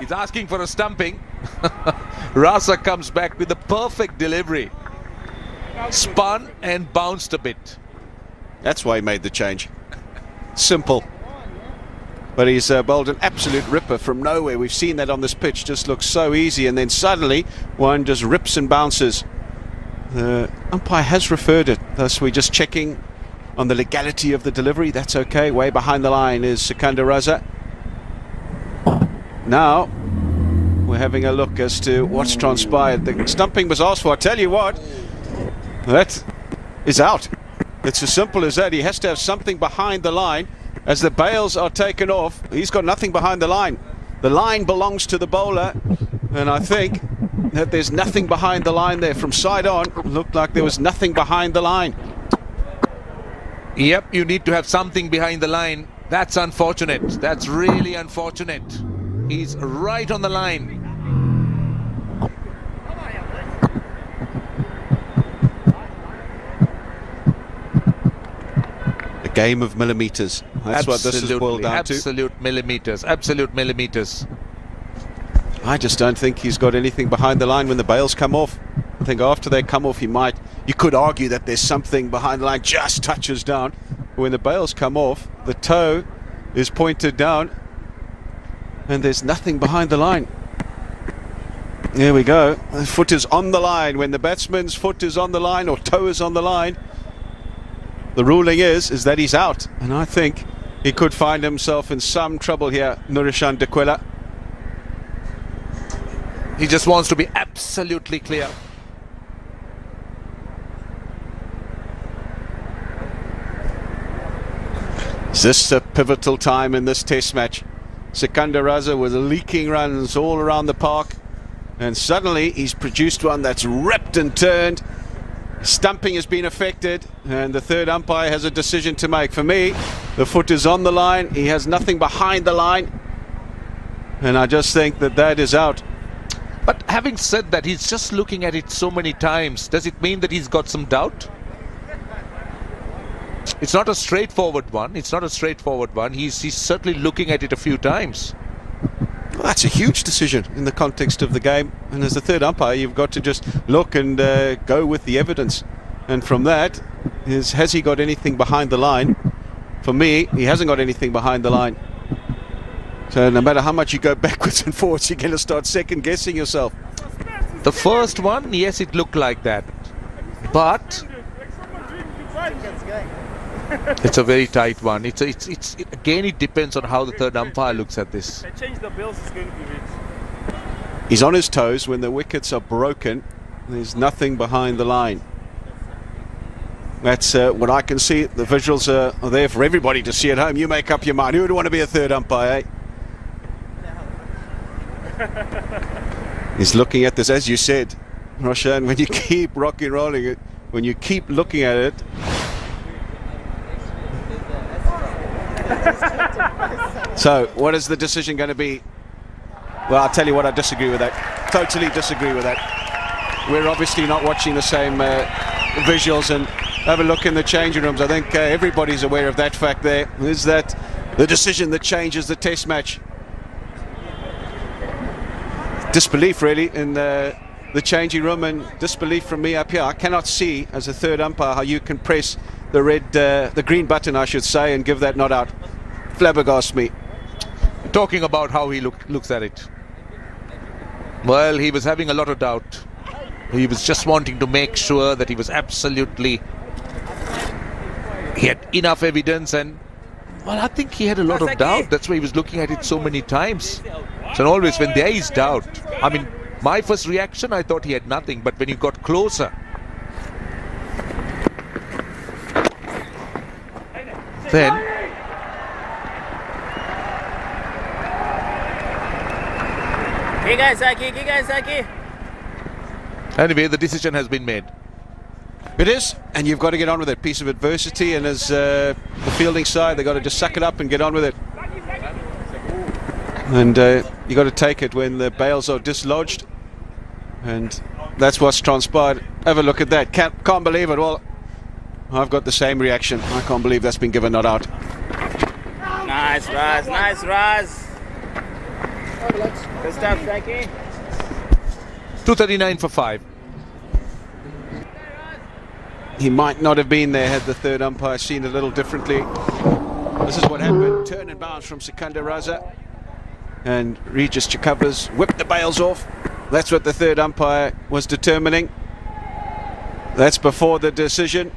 He's asking for a stumping. Raza comes back with the perfect delivery. Spun and bounced a bit. That's why he made the change. Simple. But he's bowled an absolute ripper from nowhere. We've seen that on this pitch. Just looks so easy. And then suddenly one just rips and bounces. The umpire has referred it. Thus we're just checking on the legality of the delivery. That's okay. Way behind the line is Sikandar Raza. Now we're having a look as to what's transpired. The stumping was asked for. I tell you what, that is out. It's as simple as that. He has to have something behind the line. As the bails are taken off, he's got nothing behind the line. The line belongs to the bowler, and I think that there's nothing behind the line there. From side on, it looked like there was nothing behind the line. Yep, you need to have something behind the line. That's unfortunate. That's really unfortunate. He's right on the line. A game of millimetres. That's what this is boiled down to. Absolute millimetres. Absolute millimetres. I just don't think he's got anything behind the line when the bails come off. I think after they come off, you could argue that there's something behind the line, just touches down. When the bails come off, the toe is pointed down and there's nothing behind the line. There we go. The foot is on the line. When the batsman's foot is on the line or toe is on the line, the ruling is that he's out. And I think he could find himself in some trouble here, Nurishan Dickwella. He just wants to be absolutely clear. Is this a pivotal time in this test match? Sikandar Raza was leaking runs all around the park, and suddenly he's produced one that's ripped and turned. Stumping has been affected, and the third umpire has a decision to make. For me, the foot is on the line. He has nothing behind the line, and I just think that is out. But having said that, he's just looking at it so many times. Does it mean that he's got some doubt? It's not a straightforward one. It's not a straightforward one. He's certainly looking at it a few times. Well, that's a huge decision in the context of the game. And as the third umpire, you've got to just look and go with the evidence. And from that, has he got anything behind the line? For me, he hasn't got anything behind the line. So no matter how much you go backwards and forwards, you're going to start second-guessing yourself. The first one, yes, it looked like that. But it's a very tight one. It's again, it depends on how the third umpire looks at this. He's on his toes when the wickets are broken. There's nothing behind the line. That's what I can see. The visuals are there for everybody to see at home. You make up your mind. Who would want to be a third umpire, eh? He's looking at this, as you said, Roshan, when you keep rocking rolling it, when you keep looking at it. So, what is the decision going to be? Well, I'll tell you what, I disagree with that. Totally disagree with that. We're obviously not watching the same visuals, and have a look in the changing rooms. I think everybody's aware of that fact there. Is that the decision that changes the test match? Disbelief, really, in the changing room, and disbelief from me up here. I cannot see, as a third umpire, how you can press the green button, I should say, and give that not out. Flabbergasts me. Talking about how he looks at it. Well, he was having a lot of doubt. He was just wanting to make sure that he was absolutely... He had enough evidence, and well, I think he had a lot of doubt. That's why he was looking at it so many times. So always when there is doubt, I mean, my first reaction, I thought he had nothing, but when you got closer, then anyway, the decision has been made. It is, and you've got to get on with it. Piece of adversity, and as the fielding side, they've got to just suck it up and get on with it. And you've got to take it when the bails are dislodged, and that's what's transpired. Have a look at that. Can't believe it. Well, I've got the same reaction. I can't believe that's been given not out. Nice, Raz. Nice, Raz. Good stuff, Saki. 239 for 5. He might not have been there had the third umpire seen it a little differently. This is what happened. Turn and bounce from Sikandar Raza. And Regis Chakavas whipped the bails off. That's what the third umpire was determining. That's before the decision.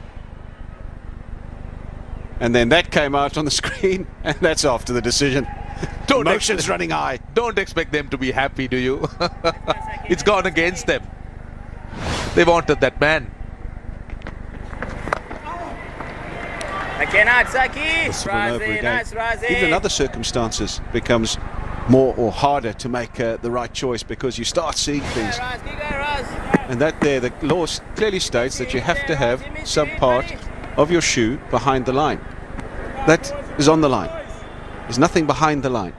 And then that came out on the screen, and that's after the decision. Emotions running high. Don't expect them to be happy, do you? It's gone against them. They wanted that man. Again, Saki. This will over Razi, again. nice, Razi. Even in other circumstances becomes more or harder to make the right choice, because you start seeing things. And that there, the law clearly states that you have to have some part of your shoe behind the line. That is on the line. There's nothing behind the line.